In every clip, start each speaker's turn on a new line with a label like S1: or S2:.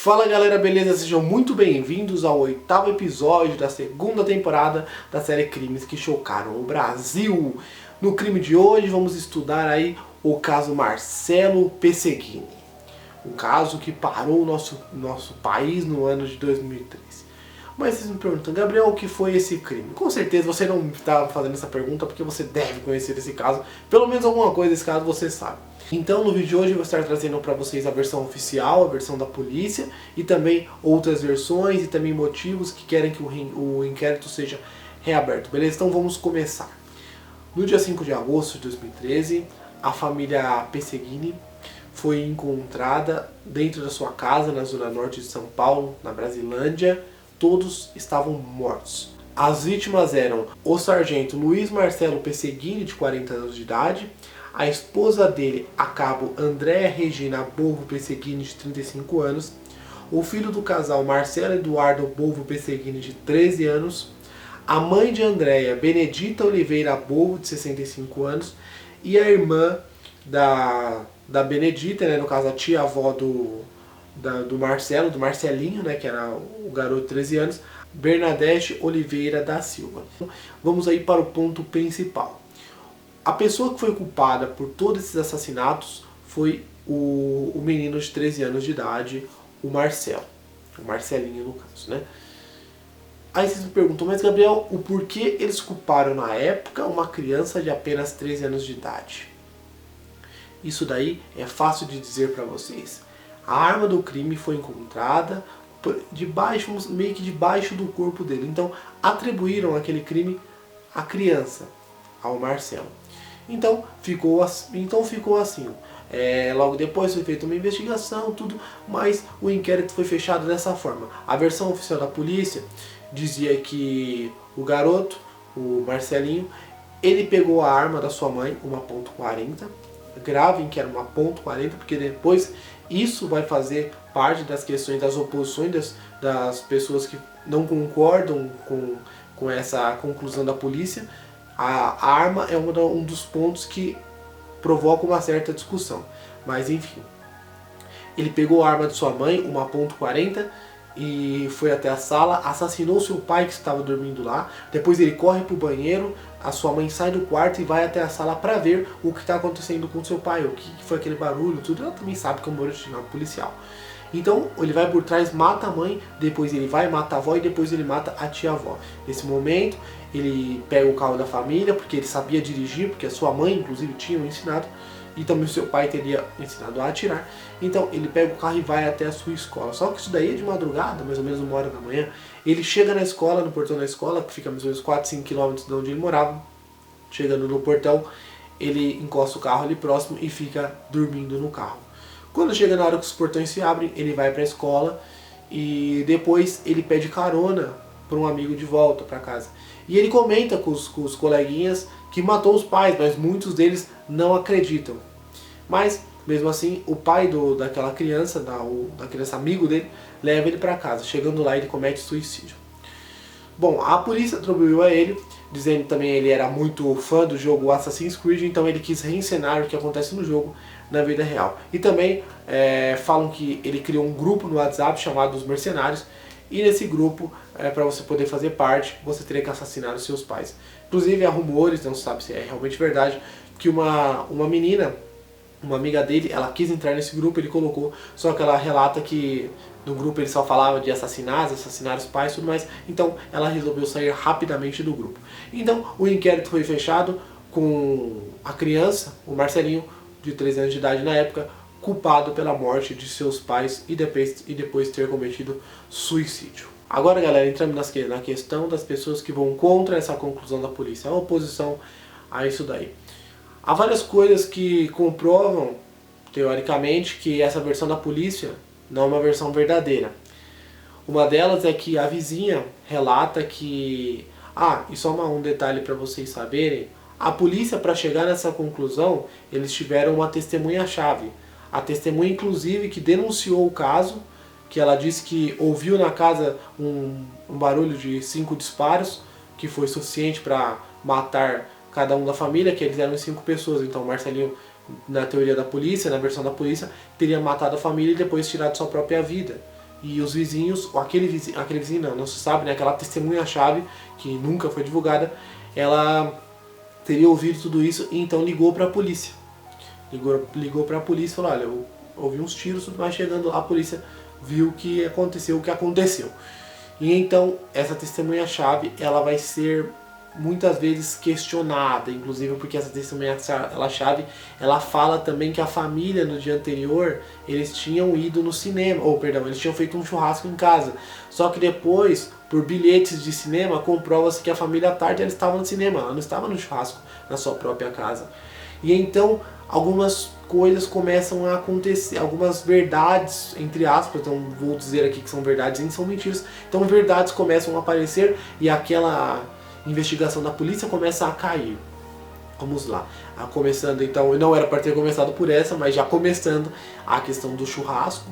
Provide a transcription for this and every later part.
S1: Fala galera, beleza? Sejam muito bem-vindos ao 8º episódio da segunda temporada da série Crimes que Chocaram o Brasil. No crime de hoje vamos estudar aí o caso Marcelo Pesegini. Um caso que parou o nosso país no ano de 2013. Mas vocês me perguntam, Gabriel, o que foi esse crime? Com certeza você não está fazendo essa pergunta porque você deve conhecer esse caso. Pelo menos alguma coisa desse caso você sabe. Então no vídeo de hoje eu vou estar trazendo para vocês a versão oficial, a versão da polícia e também outras versões e também motivos que querem que o inquérito seja reaberto, beleza? Então vamos começar. No dia 5 de agosto de 2013, a família Pesegini foi encontrada dentro da sua casa na zona norte de São Paulo, na Brasilândia. Todos estavam mortos. As vítimas eram o sargento Luiz Marcelo Pesegini, de 40 anos de idade, a esposa dele, a cabo Andréa Regina Bolvo Pesegini, de 35 anos, o filho do casal Marcelo Eduardo Bolvo Pesegini, de 13 anos, a mãe de Andréa, Benedita Oliveira Bolvo, de 65 anos, e a irmã da Benedita, né, no caso a tia-avó do Marcelo, do Marcelinho, né, que era o garoto de 13 anos, Bernadette Oliveira da Silva. Vamos aí para o ponto principal. A pessoa que foi culpada por todos esses assassinatos foi o menino de 13 anos de idade, o Marcelo. O Marcelinho, no caso, né? Aí vocês me perguntam, mas Gabriel, o porquê eles culparam na época uma criança de apenas 13 anos de idade? Isso daí é fácil de dizer para vocês. A arma do crime foi encontrada meio que debaixo do corpo dele. Então atribuíram aquele crime à criança, ao Marcelo. Então ficou assim. Logo depois foi feita uma investigação, tudo, mas o inquérito foi fechado dessa forma. A versão oficial da polícia dizia que o garoto, o Marcelinho, ele pegou a arma da sua mãe, uma .40. Gravem que era uma .40, porque depois isso vai fazer parte das questões das oposições das pessoas que não concordam com essa conclusão da polícia. A arma é um dos pontos que provoca uma certa discussão. Mas enfim, ele pegou a arma de sua mãe, uma .40, e foi até a sala, assassinou seu pai que estava dormindo lá. Depois ele corre para o banheiro, a sua mãe sai do quarto e vai até a sala para ver o que está acontecendo com seu pai, o que foi aquele barulho, tudo. Ela também sabe que é um barulho policial. Então ele vai por trás, mata a mãe, depois ele vai, mata a avó e depois ele mata a tia-avó. Nesse momento ele pega o carro da família, porque ele sabia dirigir, porque a sua mãe inclusive tinha ensinado, e também o seu pai teria ensinado a atirar. Então ele pega o carro e vai até a sua escola. Só que isso daí é de madrugada, mais ou menos 1h da manhã. Ele chega na escola, no portão da escola, que fica mais ou menos 4, 5 km de onde ele morava. Chegando no portão, ele encosta o carro ali próximo e fica dormindo no carro. Quando chega na hora que os portões se abrem, ele vai para a escola e depois ele pede carona para um amigo de volta para casa. E ele comenta com os coleguinhas que matou os pais, mas muitos deles não acreditam. Mas, mesmo assim, o pai daquela criança, da criança amigo dele, leva ele para casa. Chegando lá, ele comete suicídio. Bom, a polícia atribuiu a ele, dizendo também que ele era muito fã do jogo Assassin's Creed, então ele quis reencenar o que acontece no jogo na vida real. E também falam que ele criou um grupo no WhatsApp chamado Os Mercenários, e nesse grupo, para você poder fazer parte, você teria que assassinar os seus pais. Inclusive há rumores, não se sabe se é realmente verdade, que uma menina, uma amiga dele, ela quis entrar nesse grupo, ele colocou, só que ela relata que no grupo ele só falava de assassinar os pais e tudo mais, então ela resolveu sair rapidamente do grupo. Então o inquérito foi fechado com a criança, o Marcelinho, de 13 anos de idade na época, culpado pela morte de seus pais e depois ter cometido suicídio. Agora, galera, entramos na questão das pessoas que vão contra essa conclusão da polícia, a oposição a isso daí. Há várias coisas que comprovam, teoricamente, que essa versão da polícia não é uma versão verdadeira. Uma delas é que a vizinha relata que... e só um detalhe para vocês saberem, a polícia, para chegar nessa conclusão, eles tiveram uma testemunha-chave. A testemunha, inclusive, que denunciou o caso, que ela disse que ouviu na casa um barulho de 5 disparos, que foi suficiente para matar cada um da família, que eles eram 5 pessoas. Então o Marcelinho, na teoria da polícia, na versão da polícia, teria matado a família e depois tirado sua própria vida. e os vizinhos, ou aquele vizinho não se sabe, né, aquela testemunha-chave que nunca foi divulgada, ela teria ouvido tudo isso e então ligou para a polícia. Ligou para a polícia e falou, olha, eu ouvi uns tiros, mas chegando lá a polícia viu que aconteceu o que aconteceu. E então essa testemunha-chave ela vai ser muitas vezes questionada, inclusive porque essa testemunha-chave ela fala também que a família no dia anterior eles tinham ido no cinema, eles tinham feito um churrasco em casa, só que depois, por bilhetes de cinema, comprova-se que a família à tarde ela estava no cinema, ela não estava no churrasco na sua própria casa. E então algumas coisas começam a acontecer, algumas verdades, entre aspas, então vou dizer aqui que são verdades e são mentiras, então verdades começam a aparecer e aquela investigação da polícia começa a cair. Vamos lá. Começando então, não era para ter começado por essa, mas já começando a questão do churrasco.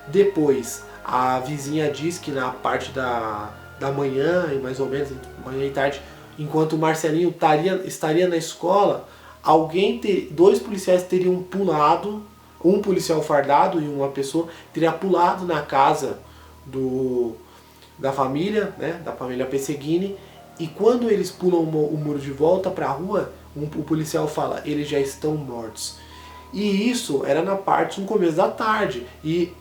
S1: Depois, a vizinha diz que na parte da manhã, mais ou menos, manhã e tarde, enquanto o Marcelinho estaria na escola, dois policiais teriam pulado, um policial fardado e uma pessoa teria pulado na casa da família, né, da família Pesseguini. E quando eles pulam o muro de volta para a rua, o policial fala, eles já estão mortos. E isso era no começo da tarde. E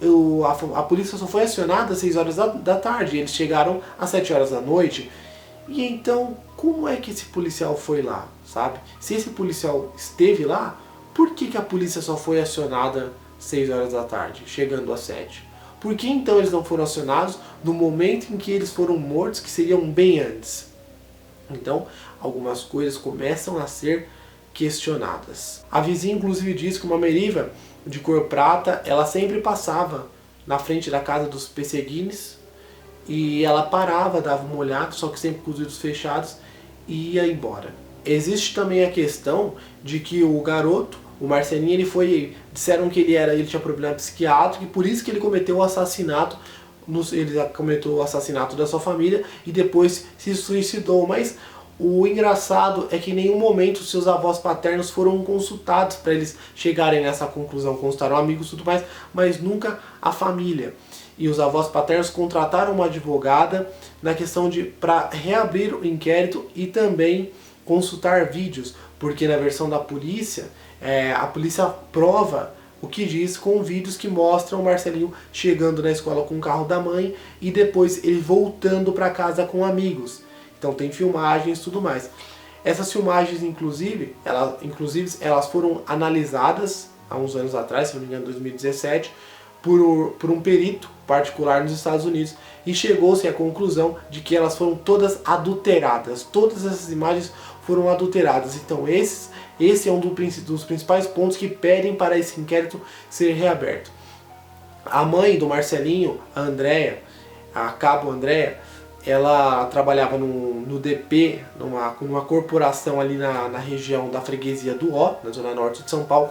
S1: a polícia só foi acionada às 6 horas da tarde. Eles chegaram às 7 horas da noite. E então, como é que esse policial foi lá, sabe? Se esse policial esteve lá, por que a polícia só foi acionada às 6 horas da tarde, chegando às 7? Por que então eles não foram acionados no momento em que eles foram mortos, que seriam bem antes? Então, algumas coisas começam a ser questionadas. A vizinha inclusive diz que uma Meriva de cor prata, ela sempre passava na frente da casa dos Pesseguines e ela parava, dava uma olhada, só que sempre com os vidros fechados, e ia embora. Existe também a questão de que o garoto, o Marcelinho, disseram que ele tinha problema psiquiátrico e por isso que ele cometeu o assassinato. Ele cometeu o assassinato da sua família e depois se suicidou, mas o engraçado é que em nenhum momento seus avós paternos foram consultados para eles chegarem nessa conclusão. Consultaram amigos e tudo mais, mas nunca a família. E os avós paternos contrataram uma advogada na questão para reabrir o inquérito e também consultar vídeos, porque na versão da polícia, a polícia prova o que diz com vídeos que mostram o Marcelinho chegando na escola com o carro da mãe e depois ele voltando para casa com amigos. Então tem filmagens e tudo mais. Essas filmagens, inclusive, elas foram analisadas há uns anos atrás, se não me engano, em 2017, por um perito particular nos Estados Unidos e chegou-se à conclusão de que elas foram todas adulteradas. Todas essas imagens foram adulteradas. Então esse é um dos principais pontos que pedem para esse inquérito ser reaberto. A mãe do Marcelinho, a Andréia, a Cabo Andréia, ela trabalhava no DP, numa corporação ali na região da freguesia do Ó, na zona norte de São Paulo,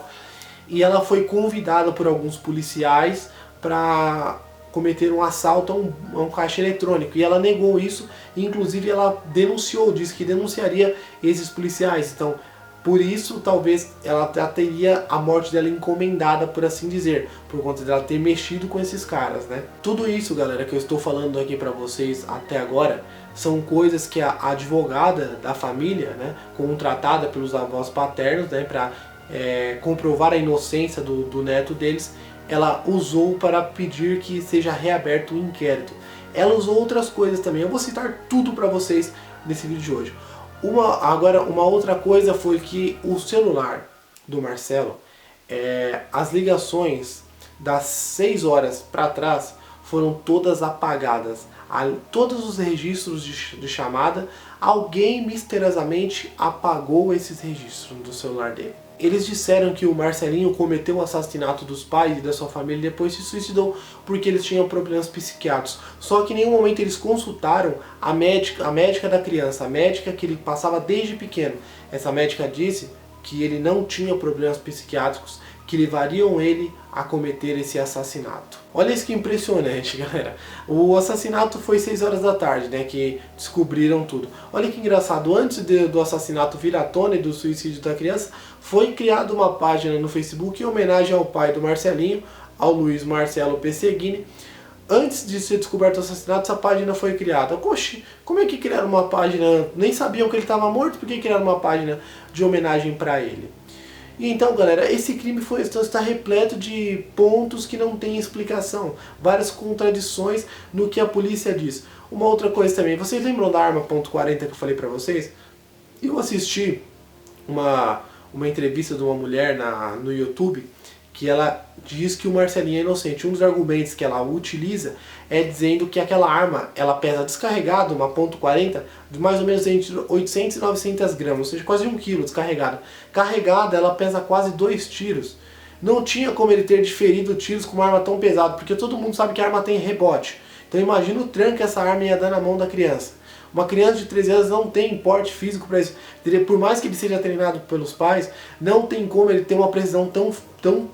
S1: e ela foi convidada por alguns policiais para cometer um assalto a um caixa eletrônico, e ela negou isso, e inclusive ela disse que denunciaria esses policiais. Então, por isso, talvez ela teria a morte dela encomendada, por assim dizer, por conta dela ter mexido com esses caras, né? Tudo isso, galera, que eu estou falando aqui pra vocês até agora, são coisas que a advogada da família, né, contratada pelos avós paternos, né, pra comprovar a inocência do neto deles, ela usou para pedir que seja reaberto o inquérito. Ela usou outras coisas também, eu vou citar tudo pra vocês nesse vídeo de hoje. Uma outra coisa foi que o celular do Marcelo, as ligações das 6 horas para trás foram todas apagadas. Todos os registros de chamada, alguém misteriosamente apagou esses registros do celular dele. Eles disseram que o Marcelinho cometeu o assassinato dos pais e da sua família e depois se suicidou porque eles tinham problemas psiquiátricos. Só que em nenhum momento eles consultaram a médica da criança, a médica que ele passava desde pequeno. Essa médica disse que ele não tinha problemas psiquiátricos que levariam ele a cometer esse assassinato. Olha isso que impressionante, galera. O assassinato foi 6 horas da tarde, né, que descobriram tudo. Olha que engraçado, antes do assassinato vir à tona e do suicídio da criança, foi criada uma página no Facebook em homenagem ao pai do Marcelinho, ao Luiz Marcelo Pesseguini, Antes de ser descoberto o assassinato, essa página foi criada. Oxi, como é que criaram uma página? Nem sabiam que ele estava morto, por que criaram uma página de homenagem para ele? E então, galera, esse crime está repleto de pontos que não tem explicação. Várias contradições no que a polícia diz. Uma outra coisa também, vocês lembram da arma .40 que eu falei pra vocês? Eu assisti uma entrevista de uma mulher no YouTube que ela diz que o Marcelinho é inocente. Um dos argumentos que ela utiliza é dizendo que aquela arma, ela pesa descarregada, uma .40, de mais ou menos entre 800 e 900 gramas, ou seja, quase 1 quilo descarregada. Carregada, ela pesa quase 2 tiros. Não tinha como ele ter diferido tiros com uma arma tão pesada, porque todo mundo sabe que a arma tem rebote. Então imagina o tranco que essa arma ia dar na mão da criança. Uma criança de 13 anos não tem porte físico para isso. Por mais que ele seja treinado pelos pais, não tem como ele ter uma precisão tão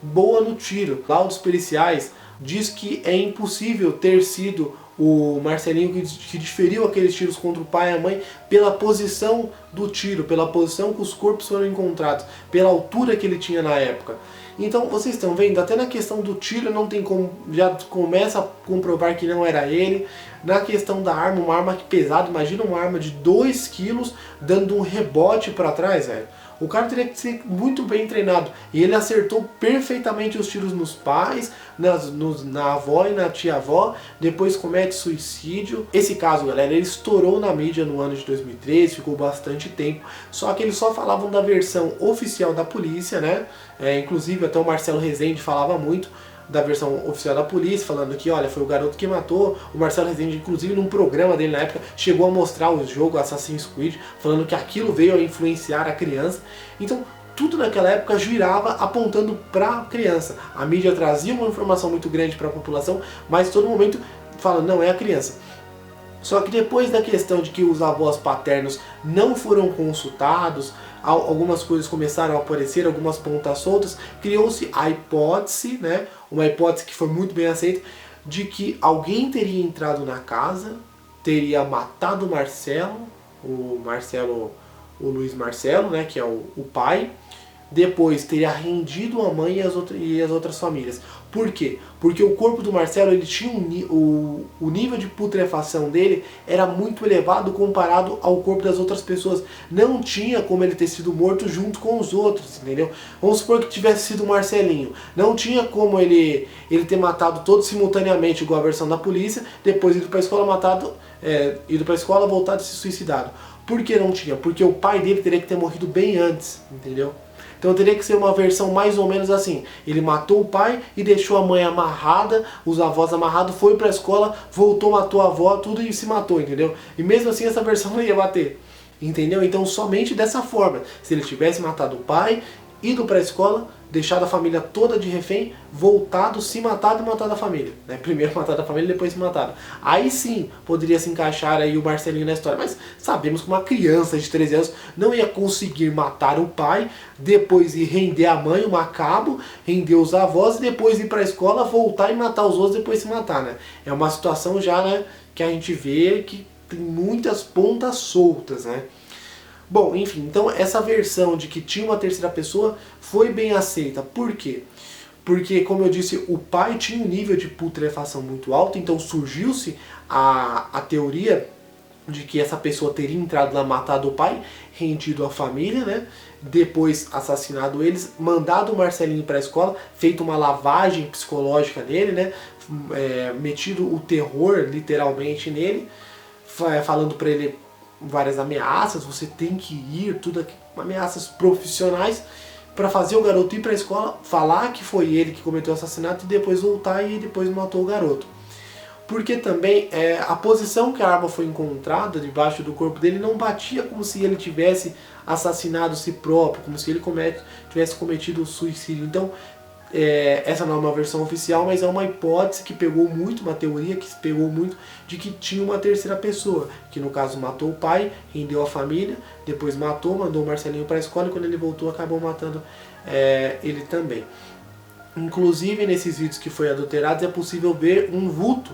S1: boa no tiro. Laudos periciais diz que é impossível ter sido o Marcelinho que desferiu aqueles tiros contra o pai e a mãe pela posição do tiro, pela posição que os corpos foram encontrados, pela altura que ele tinha na época. Então vocês estão vendo, até na questão do tiro não tem como, já começa a comprovar que não era ele. Na questão da arma, uma arma pesada, imagina uma arma de 2 quilos dando um rebote para trás, velho. O cara teria que ser muito bem treinado. E ele acertou perfeitamente os tiros nos pais, na avó e na tia-avó. Depois comete suicídio. Esse caso, galera, ele estourou na mídia no ano de 2013, ficou bastante tempo. Só que eles só falavam da versão oficial da polícia, né? Inclusive até o Marcelo Rezende falava muito da versão oficial da polícia, falando que, olha, foi o garoto que matou. O Marcelo Rezende, inclusive, num programa dele na época, chegou a mostrar o jogo Assassin's Creed, falando que aquilo veio a influenciar a criança. Então, tudo naquela época girava apontando para a criança. A mídia trazia uma informação muito grande para a população, mas todo momento falando, não, é a criança. Só que depois da questão de que os avós paternos não foram consultados, algumas coisas começaram a aparecer, algumas pontas soltas, criou-se a hipótese, né, uma hipótese que foi muito bem aceita, de que alguém teria entrado na casa, teria matado o Luiz Marcelo, né, que é o pai, depois teria rendido a mãe e as outras famílias. Por quê? Porque o corpo do Marcelo, ele tinha o nível de putrefação dele era muito elevado comparado ao corpo das outras pessoas. Não tinha como ele ter sido morto junto com os outros, entendeu? Vamos supor que tivesse sido o Marcelinho. Não tinha como ele ter matado todos simultaneamente, igual a versão da polícia, depois ido para a escola ido para a escola, voltado e se suicidado. Por que não tinha? Porque o pai dele teria que ter morrido bem antes, entendeu? Então teria que ser uma versão mais ou menos assim. Ele matou o pai e deixou a mãe amarrada, os avós amarrados, foi pra escola, voltou, matou a avó, tudo e se matou, entendeu? E mesmo assim essa versão não ia bater, entendeu? Então somente dessa forma. Se ele tivesse matado o pai, ido pra escola, deixado a família toda de refém, voltado, se matado e matado a família, né? Primeiro matado a família, depois se matado. Aí sim poderia se encaixar aí o Marcelinho na história, mas sabemos que uma criança de 13 anos não ia conseguir matar o pai, depois ir render a mãe, o macabro, render os avós e depois ir para a escola, voltar e matar os outros, depois se matar, né? É uma situação já, né, que a gente vê que tem muitas pontas soltas, né? Bom, enfim, então essa versão de que tinha uma terceira pessoa foi bem aceita. Por quê? Porque, como eu disse, o pai tinha um nível de putrefação muito alto, então surgiu-se a teoria de que essa pessoa teria entrado lá, matado o pai, rendido a família, né? Depois assassinado eles, mandado o Marcelinho para a escola, feito uma lavagem psicológica nele, né? Metido o terror literalmente nele, falando para ele várias ameaças, você tem que ir, tudo aqui, ameaças profissionais, para fazer o garoto ir para a escola, falar que foi ele que cometeu o assassinato e depois voltar e depois matou o garoto. Porque também a posição que a arma foi encontrada debaixo do corpo dele não batia como se ele tivesse assassinado si próprio, como se ele tivesse cometido suicídio. Então essa não é uma versão oficial, mas é uma hipótese que pegou muito, uma teoria que pegou muito, de que tinha uma terceira pessoa, que no caso matou o pai, rendeu a família, depois matou, mandou o Marcelinho para a escola e quando ele voltou acabou matando ele também. Inclusive nesses vídeos que foi adulterados é possível ver um vulto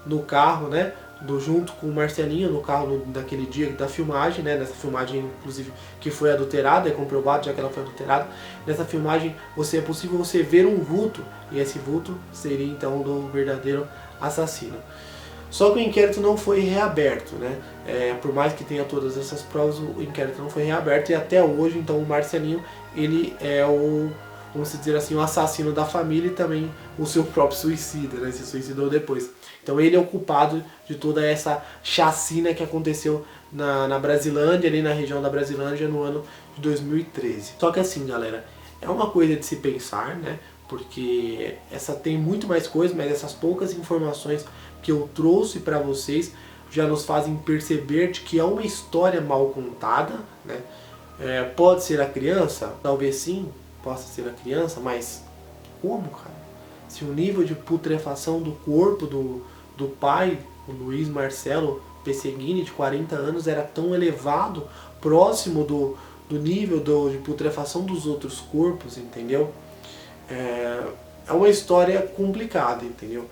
S1: no carro, né, junto com o Marcelinho no carro daquele dia da filmagem, né, nessa filmagem inclusive que foi adulterada, é comprovado já que ela foi adulterada. Nessa filmagem é possível você ver um vulto, e esse vulto seria então do verdadeiro assassino. Só que o inquérito não foi reaberto, né? Por mais que tenha todas essas provas, o inquérito não foi reaberto e até hoje, então, o Marcelinho, ele é o, vamos dizer assim, o assassino da família e também o seu próprio suicida, né? Se suicidou depois. Então ele é o culpado de toda essa chacina que aconteceu na Brasilândia, ali na região da Brasilândia, no ano de 2013. Só que assim, galera, é uma coisa de se pensar, né? Porque essa tem muito mais coisa, mas essas poucas informações que eu trouxe para vocês já nos fazem perceber de que é uma história mal contada, né? Pode ser a criança? Talvez sim, possa ser a criança, mas como, cara? Se o nível de putrefação do corpo do pai, o Luiz Marcelo Pesseguini, de 40 anos, era tão elevado, próximo do nível de putrefação dos outros corpos, entendeu? É uma história complicada, entendeu?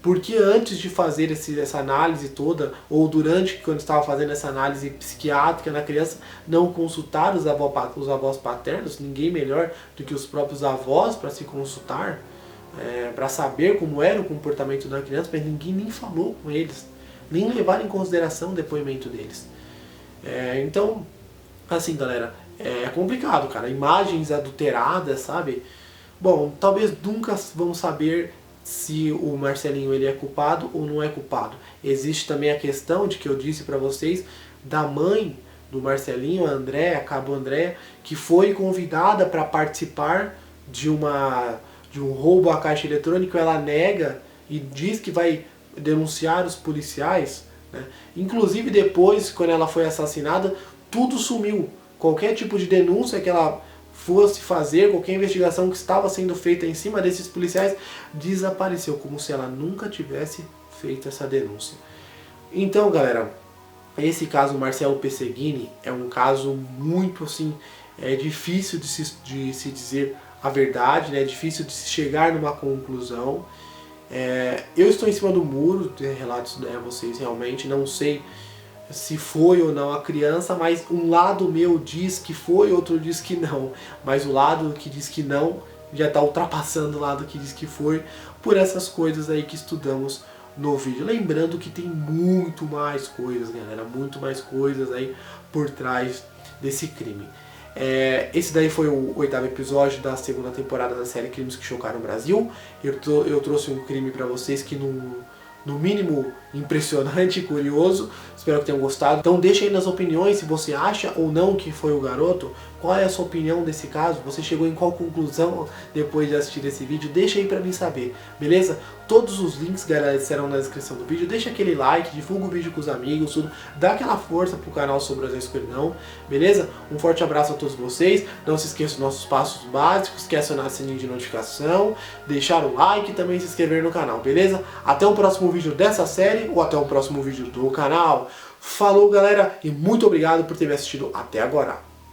S1: Porque antes de fazer essa análise toda, ou durante, quando estava fazendo essa análise psiquiátrica na criança, não consultar os avós paternos, ninguém melhor do que os próprios avós para se consultar, para saber como era o comportamento da criança, mas ninguém nem falou com eles, nem levaram em consideração o depoimento deles. Então, assim, galera, é complicado, cara. Imagens adulteradas, sabe? Bom, talvez nunca vamos saber se o Marcelinho ele é culpado ou não é culpado. Existe também a questão de que eu disse para vocês da mãe do Marcelinho, a Andréa, a Cabo Andréa, que foi convidada para participar de um roubo à caixa eletrônica. Ela nega e diz que vai denunciar os policiais, né? Inclusive depois, quando ela foi assassinada, tudo sumiu. Qualquer tipo de denúncia que ela fosse fazer, qualquer investigação que estava sendo feita em cima desses policiais, desapareceu, como se ela nunca tivesse feito essa denúncia. Então, galera, esse caso Marcelo Pesseguini é um caso muito assim, difícil de se dizer a verdade, né? É difícil de se chegar numa conclusão. Eu estou em cima do muro de relatos a vocês, realmente não sei se foi ou não a criança, mas um lado meu diz que foi, outro diz que não. Mas o lado que diz que não já está ultrapassando o lado que diz que foi, por essas coisas aí que estudamos no vídeo. Lembrando que tem muito mais coisas, galera, muito mais coisas aí por trás desse crime. Esse daí foi o 8º episódio da segunda temporada da série Crimes que Chocaram o Brasil. Eu trouxe um crime para vocês que no mínimo impressionante e curioso. Espero que tenham gostado. Então deixa aí nas opiniões se você acha ou não que foi o garoto. Qual é a sua opinião desse caso? Você chegou em qual conclusão depois de assistir esse vídeo? Deixa aí pra mim saber, beleza? Todos os links, galera, estarão na descrição do vídeo. Deixa aquele like, divulga o vídeo com os amigos, tudo. Dá aquela força pro canal Sombras da Escuridão, beleza? Um forte abraço a todos vocês. Não se esqueça dos nossos passos básicos, que é acionar o sininho de notificação, deixar o like e também se inscrever no canal, beleza? Até o próximo vídeo dessa série ou até o próximo vídeo do canal. Falou, galera, e muito obrigado por ter me assistido até agora.